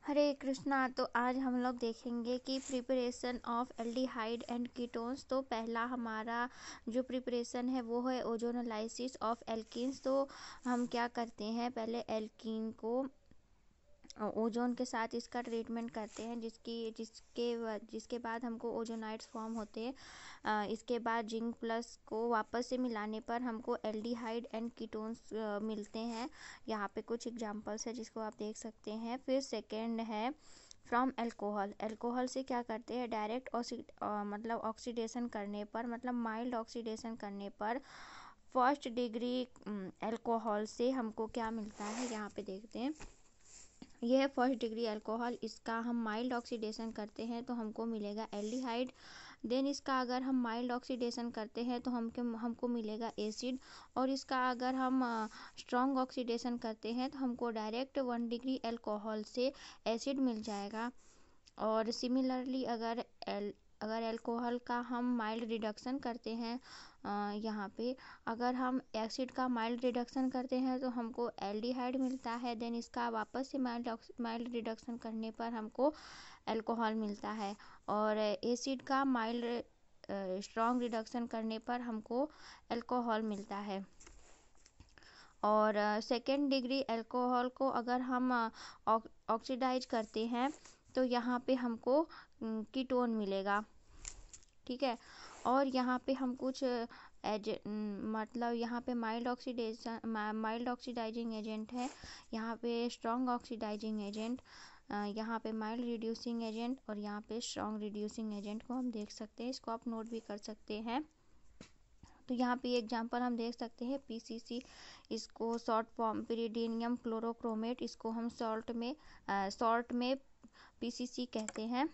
हरे कृष्णा। तो आज हम लोग देखेंगे कि preparation of aldehyde and ketones. तो पहला हमारा जो प्रिपरेशन है वो है ओजोनोलाइसिस ऑफ एल्कीन्स। तो हम क्या करते हैं, पहले एल्कीन को ओजोन के साथ इसका ट्रीटमेंट करते हैं, जिसके बाद हमको ओजोनाइड्स फॉर्म होते हैं। इसके बाद जिंक प्लस को वापस से मिलाने पर हमको एल्डिहाइड एंड कीटोन्स मिलते हैं। यहाँ पे कुछ एग्जांपल्स है जिसको आप देख सकते हैं। फिर सेकेंड है फ्रॉम अल्कोहल। अल्कोहल से क्या करते हैं, डायरेक्ट मतलब ऑक्सीडेशन करने पर, मतलब माइल्ड ऑक्सीडेशन करने पर फर्स्ट डिग्री अल्कोहल से हमको क्या मिलता है, यहाँ पे देखते हैं। यह है फर्स्ट डिग्री अल्कोहल। इसका हम माइल्ड ऑक्सीडेशन करते हैं तो हमको मिलेगा एल्डिहाइड। देन इसका अगर हम माइल्ड ऑक्सीडेशन करते हैं तो हमको मिलेगा एसिड। और इसका अगर हम स्ट्रॉन्ग ऑक्सीडेशन करते हैं तो हमको डायरेक्ट 1 डिग्री अल्कोहल से एसिड मिल जाएगा। और सिमिलरली अगर अल्कोहल का हम माइल्ड रिडक्शन करते हैं, यहाँ पे अगर हम एसिड का माइल्ड रिडक्शन करते हैं तो हमको एल्डिहाइड मिलता है। देन इसका वापस से माइल्ड रिडक्शन करने पर हमको अल्कोहल मिलता है। और एसिड का माइल्ड स्ट्रॉन्ग रिडक्शन करने पर हमको अल्कोहल मिलता है। और सेकेंड डिग्री अल्कोहल को अगर हम ऑक्सीडाइज करते हैं तो यहाँ पे हमको कीटोन मिलेगा, ठीक है। और यहाँ पे हम कुछ मतलब यहाँ पे माइल्ड ऑक्सीडाइजिंग एजेंट है, यहाँ पे स्ट्रॉन्ग ऑक्सीडाइजिंग एजेंट, यहाँ पे माइल्ड रिड्यूसिंग एजेंट और यहाँ पे स्ट्रॉन्ग रिड्यूसिंग एजेंट को हम देख सकते हैं। इसको आप नोट भी कर सकते हैं। तो यहाँ पे एग्जांपल हम देख सकते हैं पीसीसी, इसको शॉर्ट फॉर्म पिरिडीनियम क्लोरोक्रोमेट, इसको हम सॉल्ट में पीसीसी कहते हैं।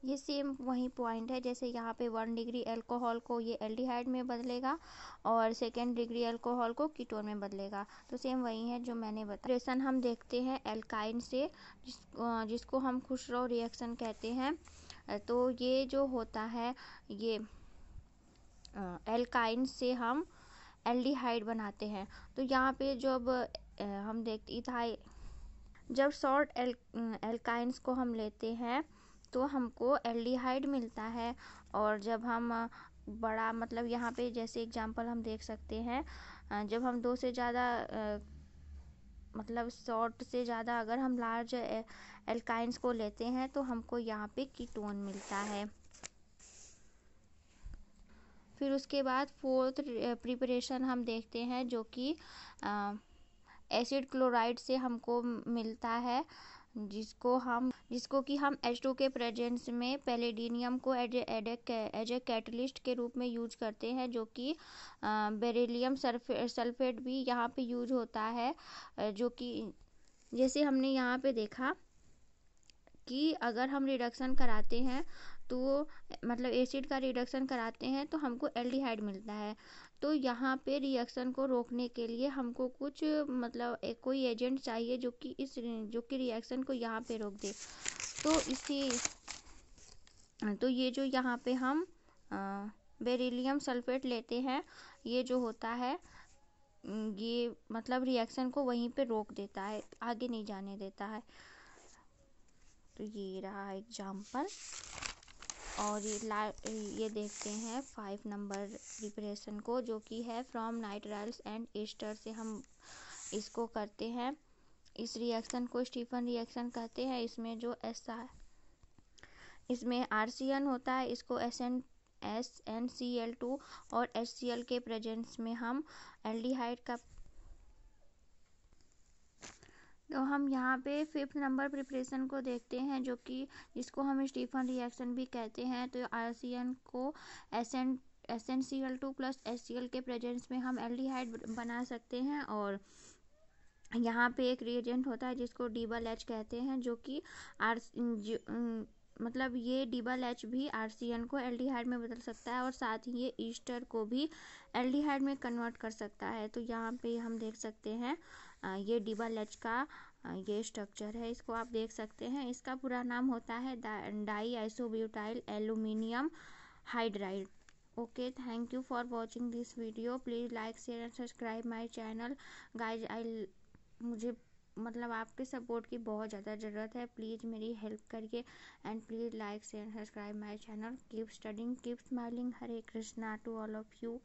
ये सेम वही पॉइंट है, जैसे यहाँ पे 1 डिग्री अल्कोहल को ये एल्डिहाइड में बदलेगा और सेकेंड डिग्री अल्कोहल को कीटोन में बदलेगा। तो सेम वही है जो मैंने बताया। रिएक्शन हम देखते हैं एल्काइन से, जिसको हम खुशरो रिएक्शन कहते हैं। तो ये जो होता है, ये एल्काइन से हम एल्डिहाइड बनाते हैं। तो यहाँ पे जब हम देखते जब शॉर्ट एल्काइंस को हम लेते हैं तो हमको एल्डिहाइड मिलता है। और जब हम बड़ा, मतलब यहाँ पे जैसे एग्जांपल हम देख सकते हैं, जब हम 2 से ज़्यादा मतलब शॉर्ट से ज़्यादा अगर हम लार्ज एल्काइंस को लेते हैं तो हमको यहाँ पे कीटोन मिलता है। फिर उसके बाद फोर्थ प्रिपरेशन हम देखते हैं, जो कि एसिड क्लोराइड से हमको मिलता है, जिसको कि हम H2 के प्रेजेंस में पैलेडिनियम को एज ए कैटलिस्ट के रूप में यूज करते हैं, जो कि बेरिलियम सल्फेट भी यहाँ पे यूज होता है। जो कि जैसे हमने यहाँ पे देखा कि अगर हम रिडक्शन कराते हैं तो मतलब एसिड का रिडक्शन कराते हैं तो हमको एल्डिहाइड मिलता है। तो यहाँ पे रिएक्शन को रोकने के लिए हमको कुछ मतलब कोई एजेंट चाहिए जो कि रिएक्शन को यहाँ पे रोक दे। तो ये जो यहाँ पे हम बेरिलियम सल्फेट लेते हैं, ये जो होता है ये मतलब रिएक्शन को वहीं पे रोक देता है, आगे नहीं जाने देता है। तो ये रहा एग्जाम्पल। और ये देखते हैं 5 नंबर प्रिपरेशन को, जो कि है फ्रॉम नाइट्राइल्स एंड एस्टर से हम इसको करते हैं। इस रिएक्शन को स्टीफन रिएक्शन कहते हैं। इसमें जो इसमें आरसीएन होता है, इसको SnCl2 और HCl के प्रेजेंस में हम एल्डिहाइड का। तो हम यहाँ पे 5th नंबर प्रिपरेशन को देखते हैं, जिसको हम स्टीफन रिएक्शन भी कहते हैं। तो आरसीएन को SnCl2 प्लस HCl के प्रेजेंस में हम एल्डिहाइड बना सकते हैं। और यहाँ पे एक रिएजेंट होता है जिसको डबल एच कहते हैं, जो कि मतलब ये डबल एच भी आरसीएन को एल्डिहाइड में बदल सकता है और साथ ही ये ईस्टर को भी एल्डिहाइड में कन्वर्ट कर सकता है। तो यहाँ पे हम देख सकते हैं ये डबल एच का ये स्ट्रक्चर है, इसको आप देख सकते हैं। इसका पूरा नाम होता है die isobutyl aluminium hydride. Okay, thank you for watching this video. Please like, share and subscribe my channel, guys. मुझे मतलब आपके सपोर्ट की बहुत ज़्यादा ज़रूरत है। प्लीज़ मेरी हेल्प करिए and please like share subscribe my channel. Keep studying, keep smiling. Hare Krishna to all of you.